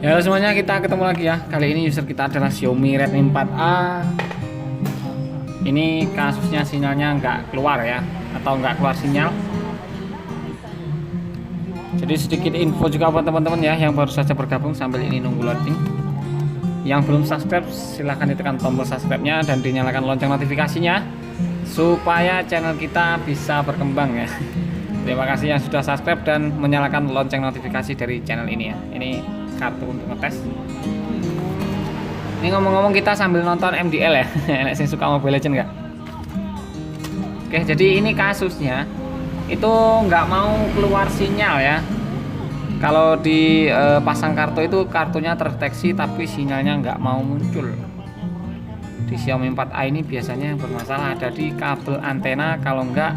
Ya halo semuanya, kita ketemu lagi ya. Kali ini user kita adalah Xiaomi Redmi 4A. Ini kasusnya sinyalnya nggak keluar ya, atau nggak keluar sinyal. Jadi sedikit info juga buat teman-teman ya yang baru saja bergabung sambil ini nunggu loading. Yang belum subscribe silahkan ditekan tombol subscribe-nya dan dinyalakan lonceng notifikasinya supaya channel kita bisa berkembang ya. Terima kasih yang sudah subscribe dan menyalakan lonceng notifikasi dari channel ini ya. Ini kartu untuk ngetes. Ini ngomong-ngomong kita sambil nonton MDL ya. Enak sih suka Mobile Legends nggak? Oke, jadi ini kasusnya itu nggak mau keluar sinyal ya. Kalau di pasang kartu itu kartunya terdeteksi tapi sinyalnya nggak mau muncul. Di Xiaomi 4A ini biasanya yang bermasalah ada di kabel antena, kalau nggak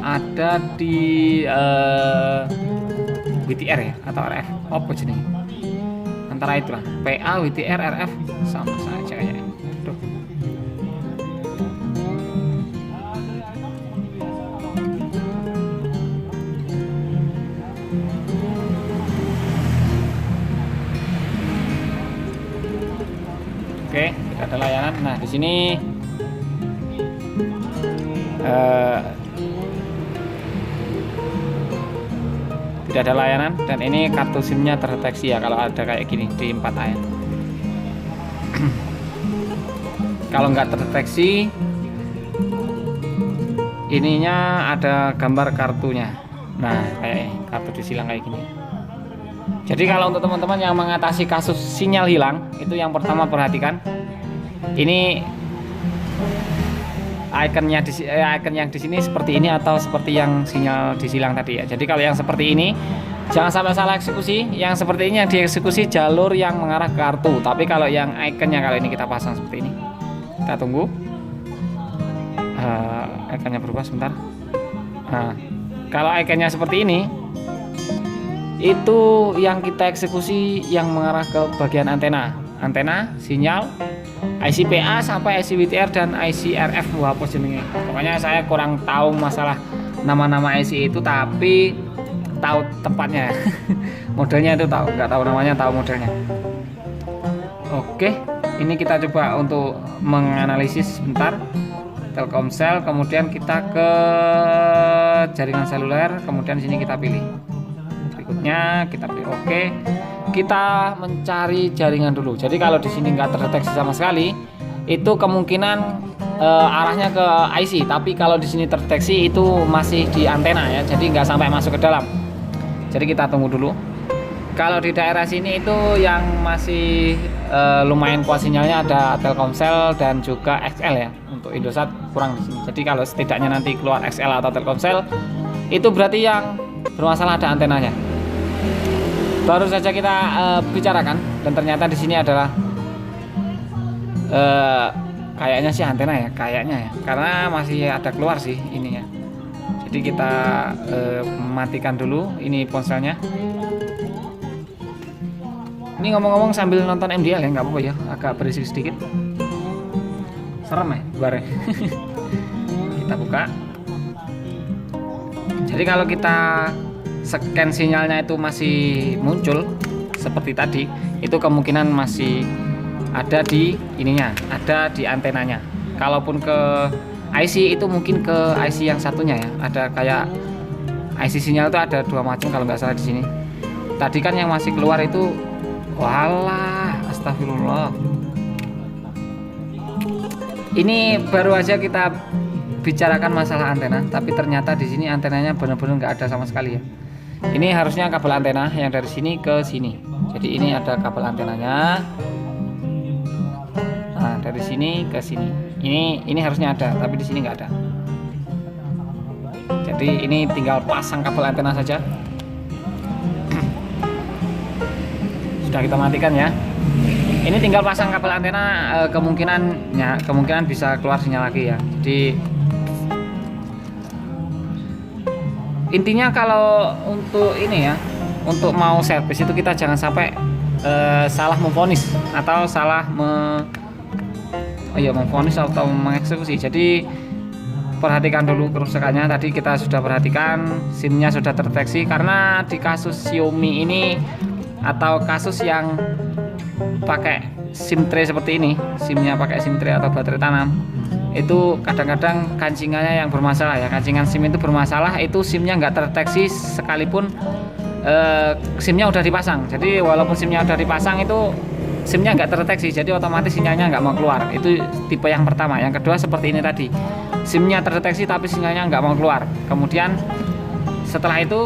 ada di WTR ya atau RF. Apa jenis? Antara itulah PA, WTR, RF sama saja ya. Tuh. Oke, tidak ada layanan. Nah, di sini tidak ada layanan dan ini kartu SIM-nya terdeteksi ya kalau ada kayak gini di 4A ya. Kalau nggak terdeteksi ininya ada gambar kartunya. Nah, kayak kartu disilang kayak gini. Jadi kalau untuk teman-teman yang mengatasi kasus sinyal hilang, itu yang pertama perhatikan ini icon yang di sini seperti ini atau seperti yang sinyal disilang tadi ya. Jadi kalau yang seperti ini jangan sampai salah eksekusi. Yang seperti ini yang dieksekusi jalur yang mengarah ke kartu. Tapi kalau yang iconnya kali ini kita pasang seperti ini. Kita tunggu. Iconnya berubah sebentar. Nah, kalau iconnya seperti ini, itu yang kita eksekusi yang mengarah ke bagian antena, sinyal, IC PA sampai IC WTR dan IC RF. Wah, apa jenenge? Pokoknya saya kurang tahu masalah nama-nama IC itu, tapi tahu tempatnya. Modelnya itu tahu, nggak tahu namanya, tahu modelnya. Oke, ini kita coba untuk menganalisis sebentar. Telkomsel, kemudian kita ke jaringan seluler, kemudian sini kita pilih. Berikutnya kita pilih oke. Kita mencari jaringan dulu. Jadi kalau di sini nggak terdeteksi sama sekali, itu kemungkinan arahnya ke IC. Tapi kalau di sini terdeteksi itu masih di antena ya. Jadi nggak sampai masuk ke dalam. Jadi kita tunggu dulu. Kalau di daerah sini itu yang masih lumayan kuat sinyalnya ada Telkomsel dan juga XL ya. Untuk Indosat kurang di sini. Jadi kalau setidaknya nanti keluar XL atau Telkomsel, itu berarti yang bermasalah ada antenanya. Baru saja kita bicarakan dan ternyata di sini adalah kayaknya sih antena ya, kayaknya ya, karena masih ada keluar sih ininya. Jadi kita matikan dulu ini ponselnya. Ini ngomong-ngomong sambil nonton MDL ya, nggak apa-apa ya, agak berisik sedikit. Serem ya, bare. Kita buka. Jadi kalau kita scan sinyalnya itu masih muncul seperti tadi, itu kemungkinan masih ada di ininya, ada di antenanya. Kalaupun ke IC itu mungkin ke IC yang satunya ya. Ada kayak IC sinyal itu ada dua macam kalau nggak salah di sini. Tadi kan yang masih keluar itu, walah, astagfirullah. Ini baru aja kita bicarakan masalah antena, tapi ternyata di sini antenanya benar-benar nggak ada sama sekali ya. Ini harusnya kabel antena yang dari sini ke sini. Jadi ini ada kabel antenanya. Nah, dari sini ke sini. Ini harusnya ada, tapi di sini nggak ada. Jadi ini tinggal pasang kabel antena saja. Sudah kita matikan ya. Ini tinggal pasang kabel antena, kemungkinan bisa keluar sinyal lagi ya. Jadi intinya kalau untuk ini ya, untuk mau servis itu kita jangan sampai salah memvonis atau salah memvonis atau mengeksekusi. Jadi perhatikan dulu kerusakannya. Tadi kita sudah perhatikan SIM-nya sudah terdeteksi, karena di kasus Xiaomi ini atau kasus yang pakai SIM tray seperti ini, SIM-nya pakai SIM tray atau baterai tanam, itu kadang-kadang kancingannya yang bermasalah ya. Kancingan SIM itu bermasalah, itu SIM-nya nggak terdeteksi sekalipun SIM-nya udah dipasang. Jadi walaupun SIM-nya udah dipasang, itu SIM-nya nggak terdeteksi, jadi otomatis sinyalnya nggak mau keluar. Itu tipe yang pertama. Yang kedua seperti ini tadi, SIM-nya terdeteksi tapi sinyalnya nggak mau keluar. Kemudian setelah itu,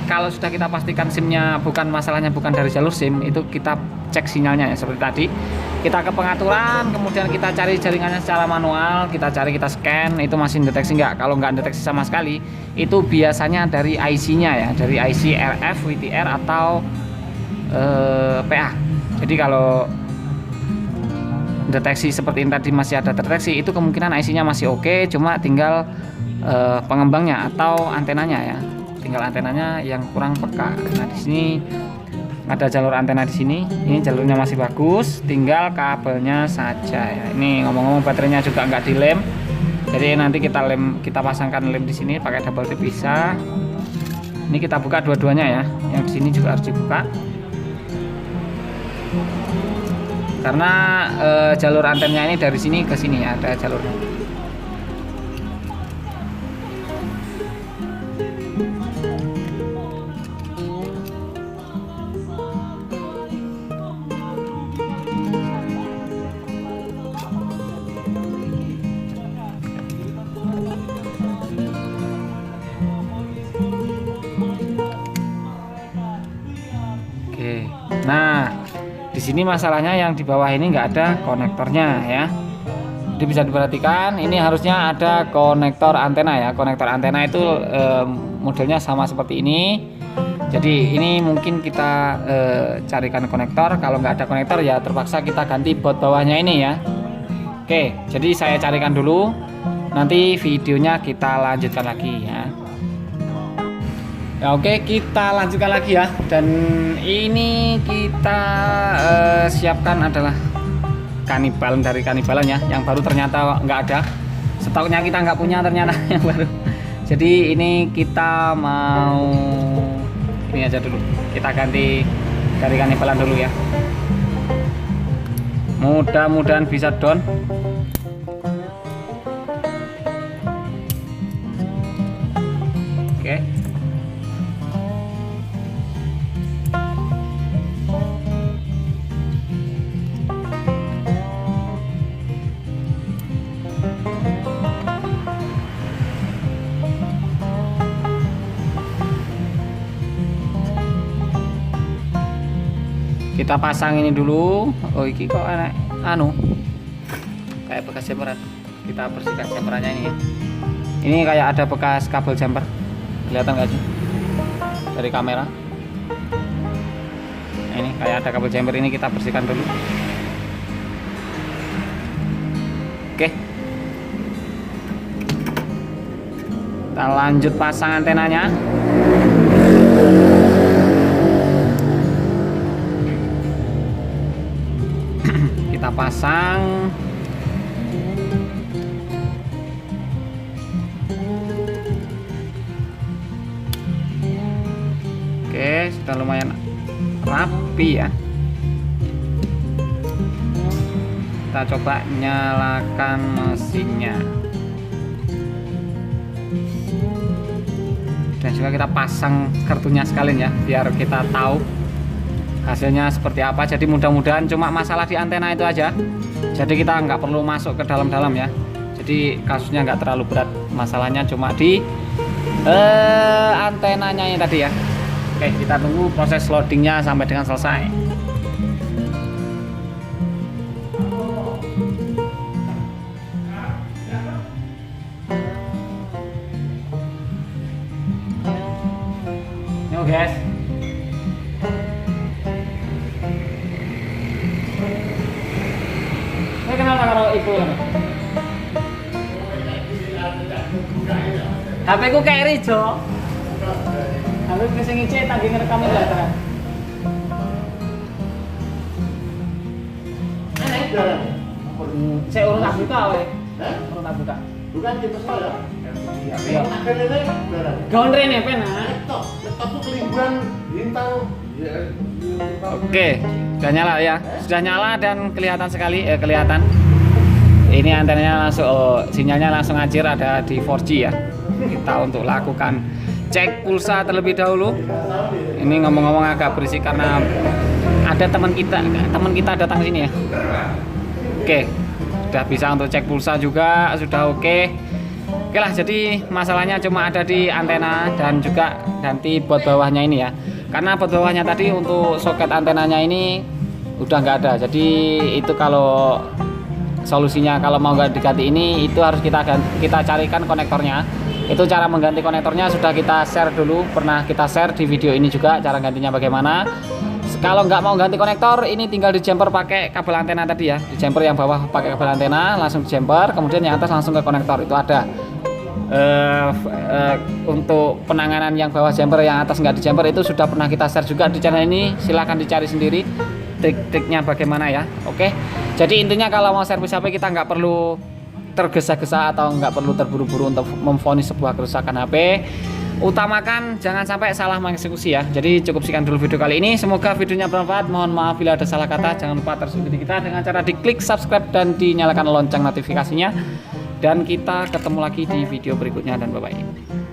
kalau sudah kita pastikan SIM-nya masalahnya bukan dari jalur SIM, itu kita cek sinyalnya ya, seperti tadi. Kita ke pengaturan, kemudian kita cari jaringannya secara manual, kita scan, itu masih deteksi nggak. Kalau nggak deteksi sama sekali, itu biasanya dari IC-nya ya, dari IC RF, WTR atau PA. Jadi kalau deteksi seperti ini tadi masih ada terdeteksi, itu kemungkinan IC-nya masih oke, cuma tinggal pengembangnya atau antenanya ya. Tinggal antenanya yang kurang peka. Nah, di sini ada jalur antena di sini. Ini jalurnya masih bagus, tinggal kabelnya saja ya. Ini ngomong-ngomong, baterainya juga nggak dilem. Jadi nanti kita pasangkan lem di sini pakai double tip bisa. Ini kita buka dua-duanya ya. Yang di sini juga harus dibuka. Karena jalur antenanya ini dari sini ke sini ya, ada jalurnya. Oke. Nah, di sini masalahnya yang di bawah ini nggak ada konektornya ya. Jadi bisa diperhatikan, ini harusnya ada konektor antena ya. Konektor antena itu modelnya sama seperti ini. Jadi ini mungkin kita carikan konektor. Kalau nggak ada konektor ya terpaksa kita ganti baut bawahnya ini ya. Oke, jadi saya carikan dulu. Nanti videonya kita lanjutkan lagi ya. Ya oke, kita lanjutkan lagi ya. Dan ini kita siapkan adalah kanibal dari kanibalan ya, yang baru ternyata nggak ada. Stoknya kita nggak punya ternyata yang baru. Jadi ini kita mau ini aja dulu. Kita ganti dari kanibalan dulu ya. Mudah-mudahan bisa down. Oke. Kita pasang ini dulu. Oh, ini kok enak kayak bekas jumperan. Kita bersihkan jumperannya ini ya. Ini kayak ada bekas kabel jumper, kelihatan nggak sih dari kamera? Nah, ini kayak ada kabel jumper, ini kita bersihkan dulu. Oke, kita lanjut pasang antenanya. Kita pasang. Oke, sudah lumayan rapi ya. Kita coba nyalakan mesinnya. Dan juga kita pasang kartunya sekalian ya, biar kita tahu hasilnya seperti apa. Jadi mudah-mudahan cuma masalah di antena itu aja. Jadi kita nggak perlu masuk ke dalam-dalam ya. Jadi kasusnya nggak terlalu berat. Masalahnya cuma di antenanya yang tadi ya. Oke, kita tunggu proses loadingnya sampai dengan selesai. Yuk guys. Ini kenapa kalau ibu ya? HP ku kayak rijo. Lalu ke sing ngecek tadi ngerekam itu ya. Saya urut tak buka we. Urut tak buka. Bukan gitu saya. Iya. Akhirnya Gaun rene pena. Laptop tuh kelimburan bintang. Ya, Oke, sudah nyala ya, sudah nyala dan kelihatan sekali, kelihatan. Ini antenanya langsung, sinyalnya langsung ngacir, ada di 4G ya. Kita untuk lakukan cek pulsa terlebih dahulu. Ini ngomong-ngomong agak berisik karena ada teman kita datang sini ya. Oke, sudah bisa untuk cek pulsa juga, sudah oke. Oke lah, jadi masalahnya cuma ada di antena dan juga ganti baut bawahnya ini ya. Karena baut bawahnya tadi untuk soket antenanya ini udah nggak ada. Jadi itu kalau solusinya kalau mau nggak diganti ini, itu harus kita carikan konektornya. Itu cara mengganti konektornya sudah kita share dulu, pernah kita share di video ini juga cara gantinya bagaimana. Kalau nggak mau ganti konektor, ini tinggal di jumper pakai kabel antena tadi ya. Di jumper yang bawah pakai kabel antena, langsung di jumper, kemudian yang atas langsung ke konektor. Itu ada. Untuk penanganan yang bawah jumper, yang atas nggak di jumper, itu sudah pernah kita share juga di channel ini. Silahkan dicari sendiri trik-triknya bagaimana ya. Oke, jadi intinya kalau mau servis HP kita nggak perlu tergesa-gesa atau nggak perlu terburu-buru untuk memvonis sebuah kerusakan HP. Utamakan jangan sampai salah mengeksekusi ya. Jadi cukup sekian dulu video kali ini, semoga videonya bermanfaat. Mohon maaf bila ada salah kata. Jangan lupa terus ikuti kita dengan cara diklik subscribe dan dinyalakan lonceng notifikasinya. Dan kita ketemu lagi di video berikutnya, dan bye bye.